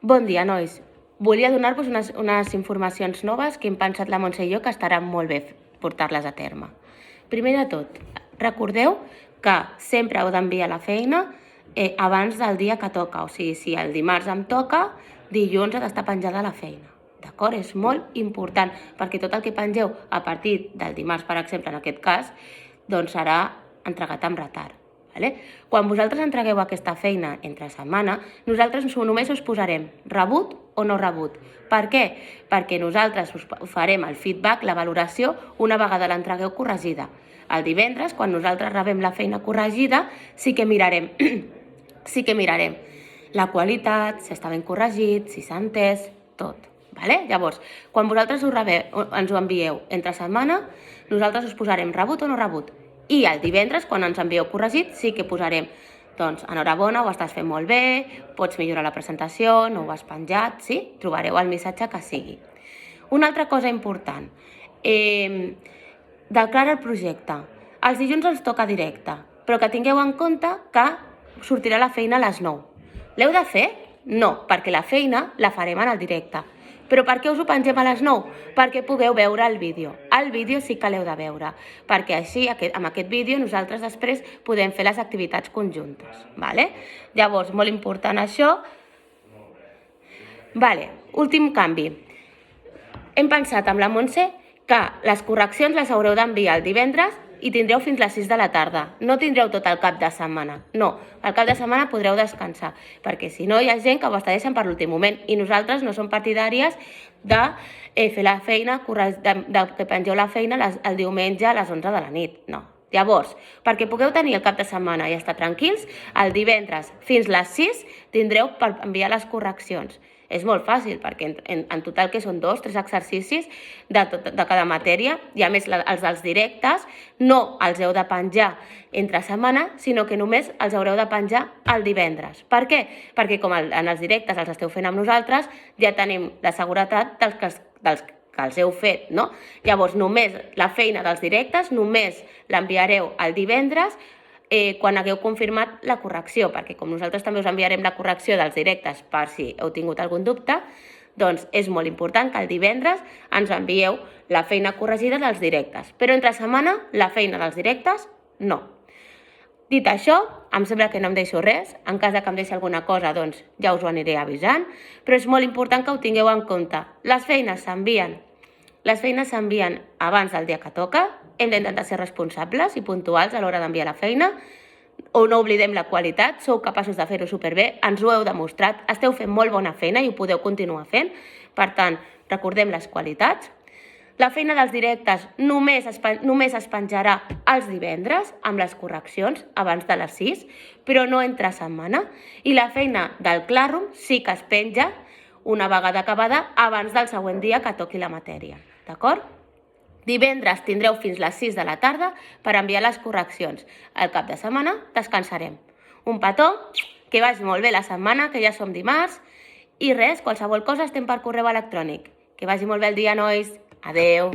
Bon dia, nois. Volia donar-vos unes informacions noves que hem pensat la Montse i jo que estaran molt bé portar-les a terme. Primer de tot, recordeu que sempre heu d'enviar la feina abans del dia que toca. O sigui, si el dimarts em toca, dilluns ha d'estar penjada la feina. D'acord? És molt important, perquè tot el que pengeu a partir del dimarts, per exemple, en aquest cas, doncs serà entregat amb retard. Quan vosaltres entregueu aquesta feina entre setmana, nosaltres només us posarem rebut o no rebut. Per què? Perquè nosaltres us farem el feedback, la valoració, una vegada l'entregueu corregida. El divendres, quan nosaltres rebem la feina corregida, sí que mirarem la qualitat, si està ben corregit, si s'ha entès, tot. Llavors, quan vosaltres ens ho envieu entre setmana, nosaltres us posarem rebut o no rebut. I el divendres, quan ens envieu corregit, sí que posarem, doncs, enhorabona, ho estàs fent molt bé, pots millorar la presentació, no ho has penjat, sí? Trobareu el missatge que sigui. Una altra cosa important, declara el projecte. Els dilluns ens toca directe, però que tingueu en compte que sortirà la feina a les 9. L'heu de fer? No, perquè la feina la farem en el directe. Però per què us ho pengem a les 9? Perquè pugueu veure el vídeo. El vídeo sí que l'heu de veure, perquè així, amb aquest vídeo, nosaltres després podem fer les activitats conjuntes. Llavors, molt important això. Últim canvi. Hem pensat amb la Montse que les correccions les haureu d'enviar el divendres i tindreu fins les 6 de la tarda. No tindreu tot el cap de setmana. No, el cap de setmana podreu descansar, perquè si no hi ha gent que ho està deixant per l'últim moment i nosaltres no som partidàries de fer la feina, que pengeu la feina el diumenge a les 11 de la nit. No. Llavors, perquè pugueu tenir el cap de setmana i estar tranquils, el divendres fins les 6 tindreu per enviar les correccions. És molt fàcil, perquè en total que són 2 o 3 exercicis de cada matèria, i a més els dels directes no els heu de penjar entre setmana, sinó que només els haureu de penjar el divendres. Per què? Perquè com en els directes els esteu fent amb nosaltres, ja tenim la seguretat dels que els heu fet, no? Llavors, només la feina dels directes, només l'enviareu el divendres quan hagueu confirmat la correcció, perquè com nosaltres també us enviarem la correcció dels directes per si heu tingut algun dubte, doncs és molt important que el divendres ens envieu la feina corregida dels directes. Però entre setmana, la feina dels directes, no. Dit això, em sembla que no em deixo res. En cas que em deixi alguna cosa, doncs ja us ho aniré avisant, però és molt important que ho tingueu en compte. Les feines s'envien abans del dia que toca. Hem d'intentar ser responsables i puntuals a l'hora d'enviar la feina. O no oblidem la qualitat, sou capaços de fer-ho superbé, ens ho heu demostrat, esteu fent molt bona feina i ho podeu continuar fent. Per tant, recordem les qualitats. La feina dels directes només es penjarà els divendres amb les correccions abans de les 6, però no entre setmana. I la feina del Classroom sí que es penja una vegada acabada abans del següent dia que toqui la matèria. D'acord? Divendres tindreu fins les 6 de la tarda per enviar les correccions. El cap de setmana descansarem. Un petó, que vagi molt bé la setmana, que ja som dimarts. I res, qualsevol cosa estem per correu electrònic. Que vagi molt bé el dia, nois. Adeu.